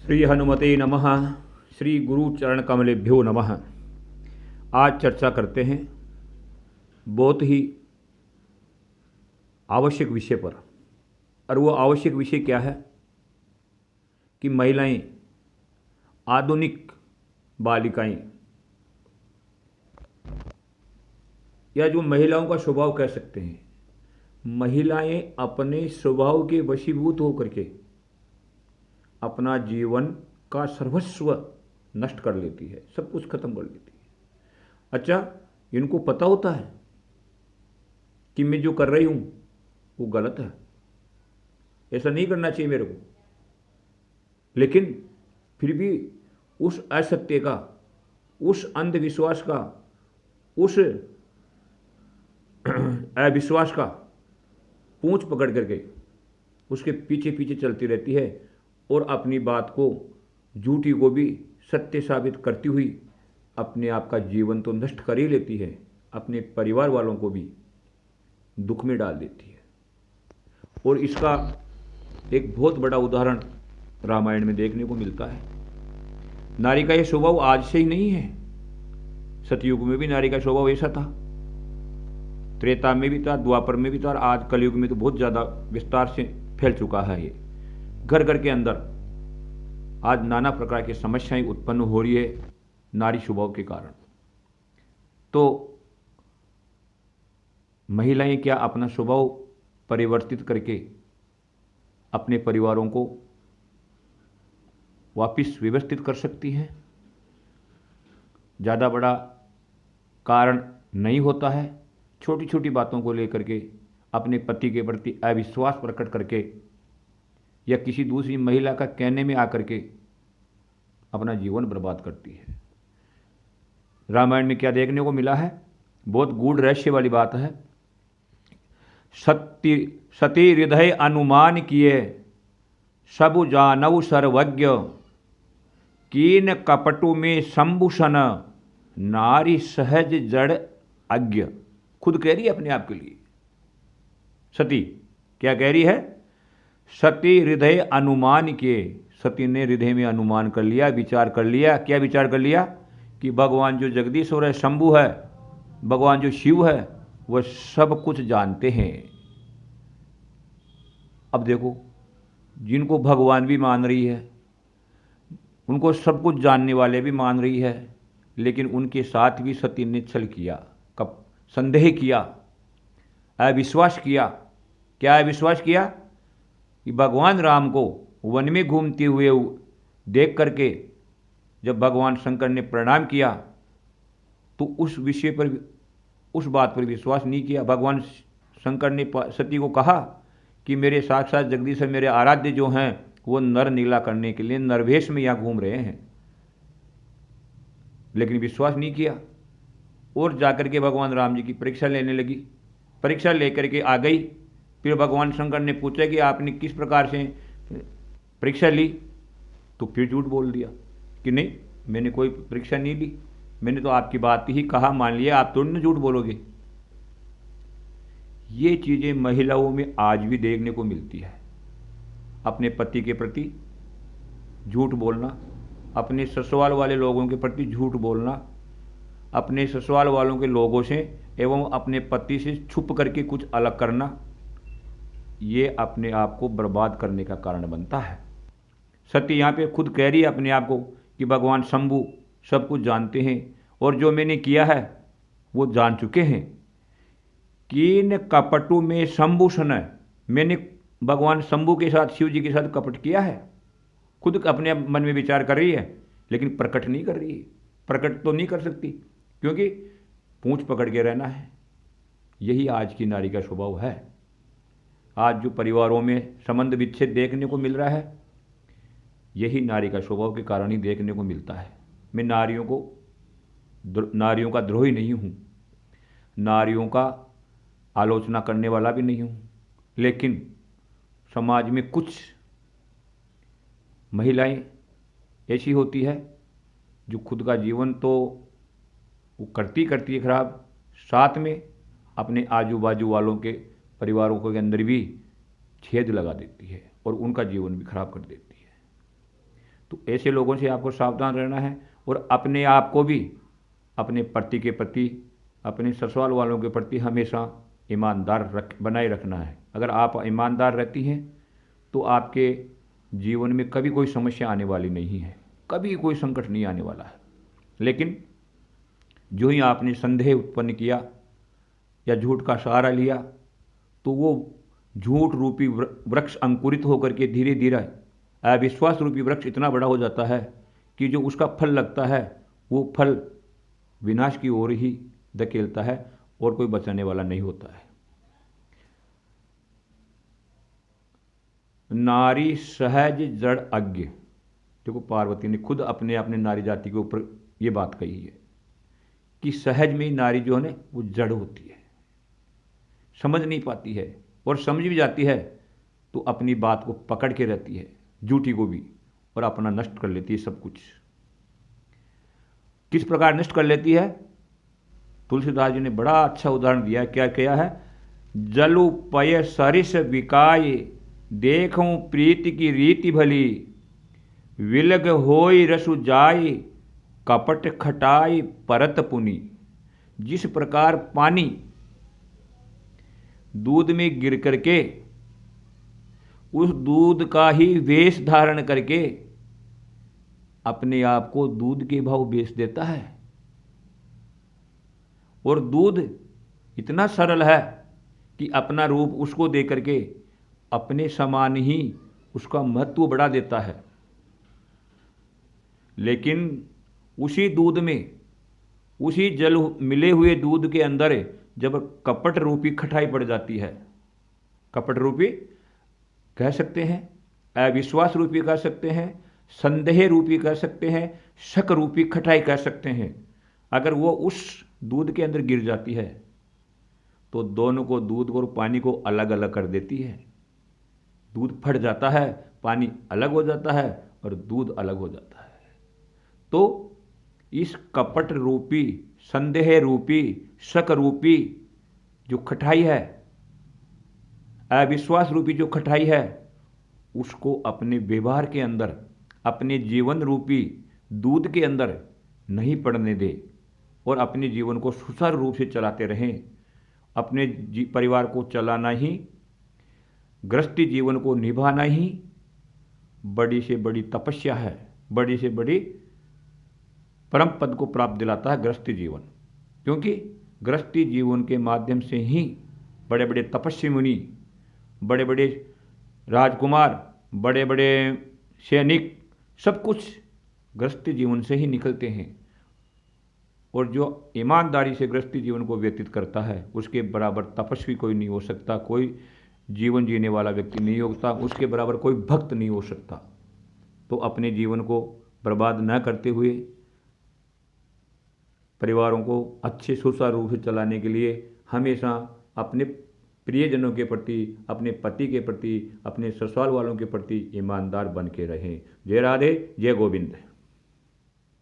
श्री हनुमते नमः। श्री गुरु चरण कमलेभ्यो नमः। आज चर्चा करते हैं बहुत ही आवश्यक विषय पर। और वो आवश्यक विषय क्या है कि महिलाएं, आधुनिक बालिकाएं या जो महिलाओं का स्वभाव कह सकते हैं, महिलाएं अपने स्वभाव के वशीभूत होकर के अपना जीवन का सर्वस्व नष्ट कर लेती है, सब कुछ खत्म कर लेती है। अच्छा, इनको पता होता है कि मैं जो कर रही हूं वो गलत है, ऐसा नहीं करना चाहिए मेरे को, लेकिन फिर भी उस असत्य का, उस अंधविश्वास का, उस अविश्वास का पूंछ पकड़ करके उसके पीछे पीछे चलती रहती है और अपनी बात को, झूठी को भी सत्य साबित करती हुई अपने आप का जीवन तो नष्ट कर ही लेती है, अपने परिवार वालों को भी दुख में डाल देती है। और इसका एक बहुत बड़ा उदाहरण रामायण में देखने को मिलता है। नारी का यह स्वभाव आज से ही नहीं है, सतयुग में भी नारी का स्वभाव ऐसा था, त्रेता में भी था, द्वापर में भी था, और आज कलयुग में तो बहुत ज़्यादा विस्तार से फैल चुका है। ये घर घर के अंदर आज नाना प्रकार की समस्याएं उत्पन्न हो रही है नारी स्वभाव के कारण। तो महिलाएं क्या अपना स्वभाव परिवर्तित करके अपने परिवारों को वापस व्यवस्थित कर सकती हैं? ज़्यादा बड़ा कारण नहीं होता है। छोटी छोटी बातों को लेकर के अपने पति के प्रति अविश्वास प्रकट करके या किसी दूसरी महिला का कहने में आकर के अपना जीवन बर्बाद करती है। रामायण में क्या देखने को मिला है? बहुत गूढ़ रहस्य वाली बात है। सती हृदय अनुमान किए, सब जानव सर्वज्ञ, कीन कपटु में संभूषण, नारी सहज जड़ अज्ञ। खुद कह रही है अपने आप के लिए सती, क्या कह रही है? सती हृदय अनुमान किए, सती ने हृदय में अनुमान कर लिया, विचार कर लिया। क्या विचार कर लिया? कि भगवान जो जगदीश्वर है, शंभु है, भगवान जो शिव है, वह सब कुछ जानते हैं। अब देखो, जिनको भगवान भी मान रही है, उनको सब कुछ जानने वाले भी मान रही है, लेकिन उनके साथ भी सती ने छल किया, कब संदेह किया, अविश्वास किया। क्या अविश्वास किया? कि भगवान राम को वन में घूमते हुए देख करके जब भगवान शंकर ने प्रणाम किया तो उस विषय पर, उस बात पर विश्वास नहीं किया। भगवान शंकर ने सती को कहा कि मेरे साक्षात जगदीश्वर, मेरे आराध्य जो हैं, वो नर नीला करने के लिए नरवेश में यहाँ घूम रहे हैं, लेकिन विश्वास नहीं किया। और जाकर के भगवान राम जी की परीक्षा लेने लगी। परीक्षा लेकर के आ गई। फिर भगवान शंकर ने पूछा कि आपने किस प्रकार से परीक्षा ली? तो फिर झूठ बोल दिया कि नहीं, मैंने कोई परीक्षा नहीं ली, मैंने तो आपकी बात ही कहा, मान लिया, आप थोड़ी ना झूठ बोलोगे। ये चीज़ें महिलाओं में आज भी देखने को मिलती है। अपने पति के प्रति झूठ बोलना, अपने ससुराल वाले लोगों के प्रति झूठ बोलना, अपने ससुराल वालों के लोगों से एवं अपने पति से छुप करके कुछ अलग करना, ये अपने आप को बर्बाद करने का कारण बनता है। सती यहाँ पे खुद कह रही है अपने आप को कि भगवान शंभु सब कुछ जानते हैं और जो मैंने किया है वो जान चुके हैं। कीन कपटु में संभूषण, मैंने भगवान शंभु के साथ, शिव जी के साथ कपट किया है। खुद अपने मन में विचार कर रही है, लेकिन प्रकट नहीं कर रही है। प्रकट तो नहीं कर सकती क्योंकि पूंछ पकड़ के रहना है। यही आज की नारी का स्वभाव है। आज जो परिवारों में संबंध विच्छेद देखने को मिल रहा है, यही नारी का स्वभाव के कारण ही देखने को मिलता है। मैं नारियों का द्रोही नहीं हूँ, नारियों का आलोचना करने वाला भी नहीं हूँ, लेकिन समाज में कुछ महिलाएं ऐसी होती है जो खुद का जीवन तो वो करती है खराब, साथ में अपने आजू बाजू वालों के परिवारों के अंदर भी छेद लगा देती है और उनका जीवन भी खराब कर देती है। तो ऐसे लोगों से आपको सावधान रहना है और अपने आप को भी अपने पति के प्रति, अपने ससुराल वालों के प्रति हमेशा ईमानदार बनाए रखना है। अगर आप ईमानदार रहती हैं तो आपके जीवन में कभी कोई समस्या आने वाली नहीं है, कभी कोई संकट नहीं आने वाला है। लेकिन जो ही आपने संदेह उत्पन्न किया या झूठ का सहारा लिया तो वो झूठ रूपी वृक्ष अंकुरित होकर के धीरे धीरे अविश्वास रूपी वृक्ष इतना बड़ा हो जाता है कि जो उसका फल लगता है वो फल विनाश की ओर ही धकेलता है और कोई बचाने वाला नहीं होता है। नारी सहज जड़ अज्ञ, देखो पार्वती ने खुद अपने अपने नारी जाति के ऊपर ये बात कही है कि सहज में ही नारी जो है ना वो जड़ होती है, समझ नहीं पाती है, और समझ भी जाती है तो अपनी बात को पकड़ के रहती है, झूठी को भी, और अपना नष्ट कर लेती है सब कुछ। किस प्रकार नष्ट कर लेती है? तुलसीदास जी ने बड़ा अच्छा उदाहरण दिया है। क्या किया है? जलु पय सरिस विकाय, देखूं प्रीति की रीति भली, विलग होई रसु जाय, कपट खटाई परत पुनि। जिस प्रकार पानी दूध में गिर करके उस दूध का ही वेश धारण करके अपने आप को दूध के भाव बेच देता है, और दूध इतना सरल है कि अपना रूप उसको दे करके अपने समान ही उसका महत्व बढ़ा देता है। लेकिन उसी दूध में, उसी जल मिले हुए दूध के अंदर जब कपट रूपी खटाई पड़ जाती है, कपट रूपी कह सकते हैं, अविश्वास रूपी कह सकते हैं, संदेह रूपी कह सकते हैं, शक रूपी खटाई कह सकते हैं, अगर वो उस दूध के अंदर गिर जाती है तो दोनों को, दूध और पानी को अलग अलग कर देती है। दूध फट जाता है, पानी अलग हो जाता है और दूध अलग हो जाता है। तो इस कपट रूपी, संदेह रूपी, शक रूपी जो खटाई है, अविश्वास रूपी जो खटाई है, उसको अपने व्यवहार के अंदर, अपने जीवन रूपी दूध के अंदर नहीं पड़ने दे और अपने जीवन को सुचारू रूप से चलाते रहें। अपने परिवार को चलाना ही, गृहस्थी जीवन को निभाना ही बड़ी से बड़ी तपस्या है, बड़ी से बड़ी परम पद को प्राप्त दिलाता है गृहस्थी जीवन। क्योंकि गृहस्थी जीवन के माध्यम से ही बड़े बड़े तपस्वी मुनि, बड़े बड़े राजकुमार, बड़े बड़े सैनिक, सब कुछ गृहस्थी जीवन से ही निकलते हैं। और जो ईमानदारी से गृहस्थी जीवन को व्यतीत करता है उसके बराबर तपस्वी कोई नहीं हो सकता, कोई जीवन जीने वाला व्यक्ति नहीं होता, उसके बराबर कोई भक्त नहीं हो सकता। तो अपने जीवन को बर्बाद न करते हुए परिवारों को अच्छे सुचारू रूप से चलाने के लिए हमेशा अपने प्रियजनों के प्रति, अपने पति के प्रति, अपने ससुराल वालों के प्रति ईमानदार बन के रहें। जय राधे, जय गोविंद।